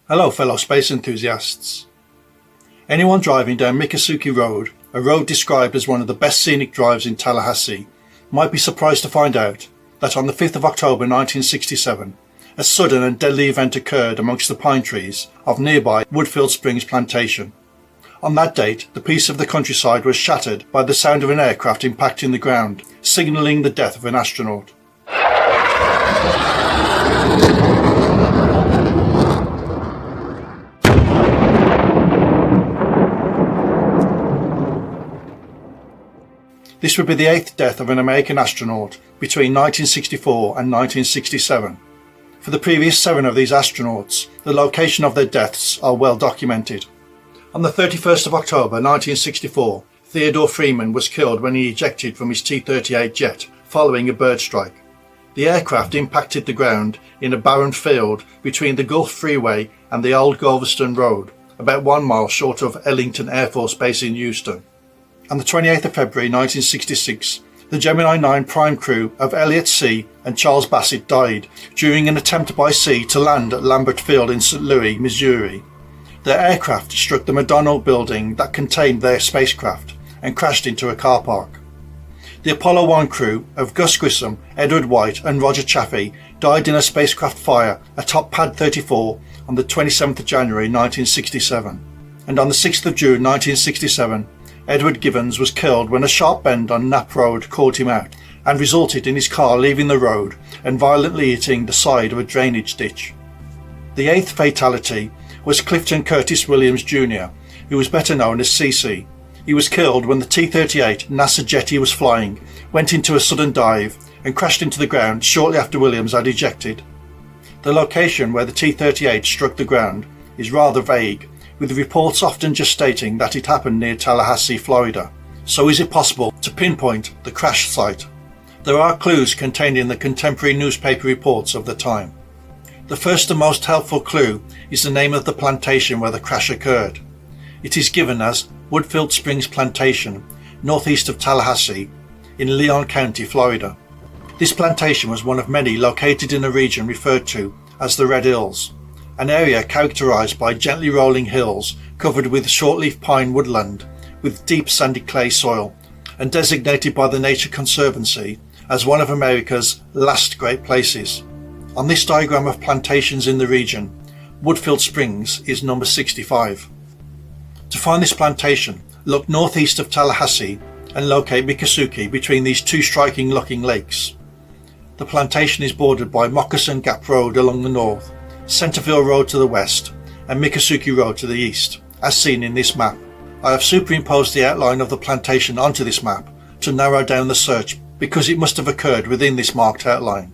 Hello fellow space enthusiasts. Anyone driving down Miccosukee Road, a road described as one of the best scenic drives in Tallahassee, might be surprised to find out that on the 5th of October 1967, a sudden and deadly event occurred amongst the pine trees of nearby Woodfield Springs Plantation. On that date, the peace of the countryside was shattered by the sound of an aircraft impacting the ground, signalling the death of an astronaut. This would be the 8th death of an American astronaut between 1964 and 1967. For the previous 7 of these astronauts, the location of their deaths are well documented. On the 31st of October 1964, Theodore Freeman was killed when he ejected from his T-38 jet following a bird strike. The aircraft impacted the ground in a barren field between the Gulf Freeway and the old Galveston Road, about 1 mile short of Ellington Air Force Base in Houston. On the 28th of February 1966, the Gemini 9 prime crew of Elliot C. and Charles Bassett died during an attempt by sea to land at Lambert Field in St. Louis, Missouri. Their aircraft struck the Madonna building that contained their spacecraft and crashed into a car park. The Apollo 1 crew of Gus Grissom, Edward White and Roger Chaffee died in a spacecraft fire atop Pad 34 on the 27th of January 1967. And on the 6th of June 1967, Edward Givens was killed when a sharp bend on Knapp Road caught him out and resulted in his car leaving the road and violently hitting the side of a drainage ditch. The 8th fatality was Clifton Curtis Williams Jr., who was better known as CC. He was killed when the T-38 NASA jet he was flying went into a sudden dive and crashed into the ground shortly after Williams had ejected. The location where the T-38 struck the ground is rather vague, with reports often just stating that it happened near Tallahassee, Florida. So is it possible to pinpoint the crash site? There are clues contained in the contemporary newspaper reports of the time. The first and most helpful clue is the name of the plantation where the crash occurred. It is given as Woodfield Springs Plantation, northeast of Tallahassee, in Leon County, Florida. This plantation was one of many located in a region referred to as the Red Hills, an area characterized by gently rolling hills covered with shortleaf pine woodland with deep sandy clay soil, and designated by the Nature Conservancy as one of America's last great places. On this diagram of plantations in the region, Woodfield Springs is number 65. To find this plantation, look northeast of Tallahassee and locate Miccosukee between these two striking looking lakes. The plantation is bordered by Moccasin Gap Road along the north, Centerville Road to the west, and Miccosukee Road to the east, as seen in this map. I have superimposed the outline of the plantation onto this map to narrow down the search because it must have occurred within this marked outline.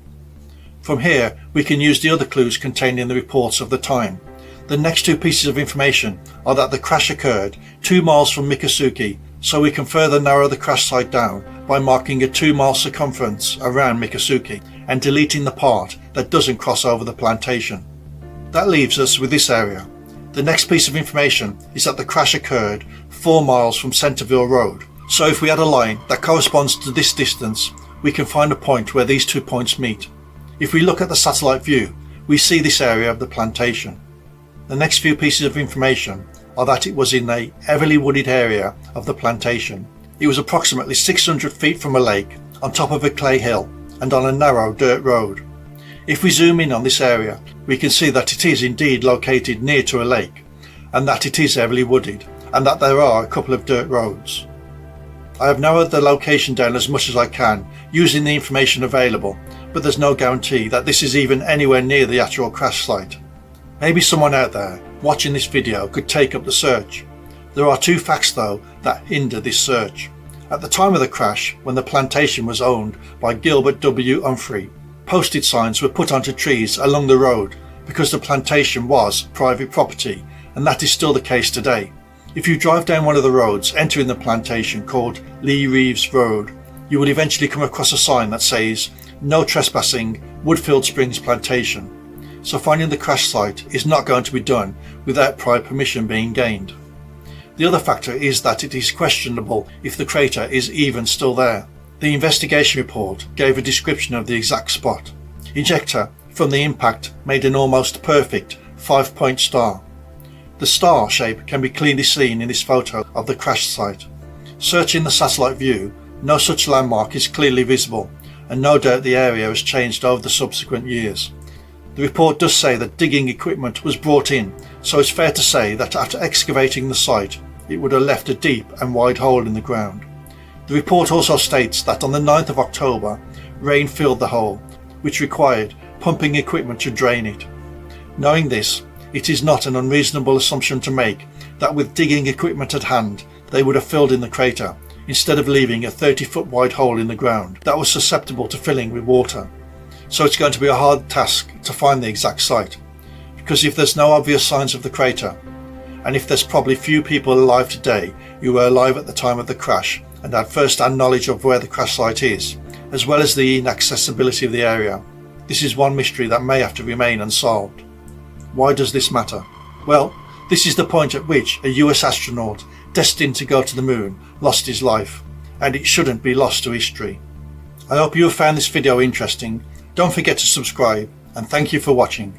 From here, we can use the other clues contained in the reports of the time. The next 2 pieces of information are that the crash occurred 2 miles from Miccosukee, so we can further narrow the crash site down by marking a 2-mile circumference around Miccosukee and deleting the part that doesn't cross over the plantation. That leaves us with this area. The next piece of information is that the crash occurred 4 miles from Centerville Road. So if we add a line that corresponds to this distance, we can find a point where these 2 points meet. If we look at the satellite view, we see this area of the plantation. The next few pieces of information are that it was in a heavily wooded area of the plantation. It was approximately 600 feet from a lake, on top of a clay hill, and on a narrow dirt road. If we zoom in on this area, we can see that it is indeed located near to a lake, and that it is heavily wooded, and that there are a couple of dirt roads. I have narrowed the location down as much as I can using the information available, but there's no guarantee that this is even anywhere near the actual crash site. Maybe someone out there watching this video could take up the search. There are 2 facts though that hinder this search. At the time of the crash, when the plantation was owned by Gilbert W. Humphrey, posted signs were put onto trees along the road because the plantation was private property, and that is still the case today. If you drive down one of the roads entering the plantation called Lee Reeves Road, you will eventually come across a sign that says "No trespassing, Woodfield Springs Plantation." So finding the crash site is not going to be done without prior permission being gained. The other factor is that it is questionable if the crater is even still there. The investigation report gave a description of the exact spot. Ejecta from the impact made an almost perfect 5-point star. The star shape can be clearly seen in this photo of the crash site. Searching the satellite view, no such landmark is clearly visible, and no doubt the area has changed over the subsequent years. The report does say that digging equipment was brought in, so it's fair to say that after excavating the site, it would have left a deep and wide hole in the ground. The report also states that on the 9th of October, rain filled the hole, which required pumping equipment to drain it. Knowing this, it is not an unreasonable assumption to make that with digging equipment at hand, they would have filled in the crater, instead of leaving a 30-foot wide hole in the ground that was susceptible to filling with water. So it's going to be a hard task to find the exact site, because if there's no obvious signs of the crater, and if there's probably few people alive today who were alive at the time of the crash and had first-hand knowledge of where the crash site is, as well as the inaccessibility of the area, this is one mystery that may have to remain unsolved. Why does this matter? Well, this is the point at which a US astronaut destined to go to the moon lost his life, and it shouldn't be lost to history. I hope you have found this video interesting. Don't forget to subscribe, and thank you for watching.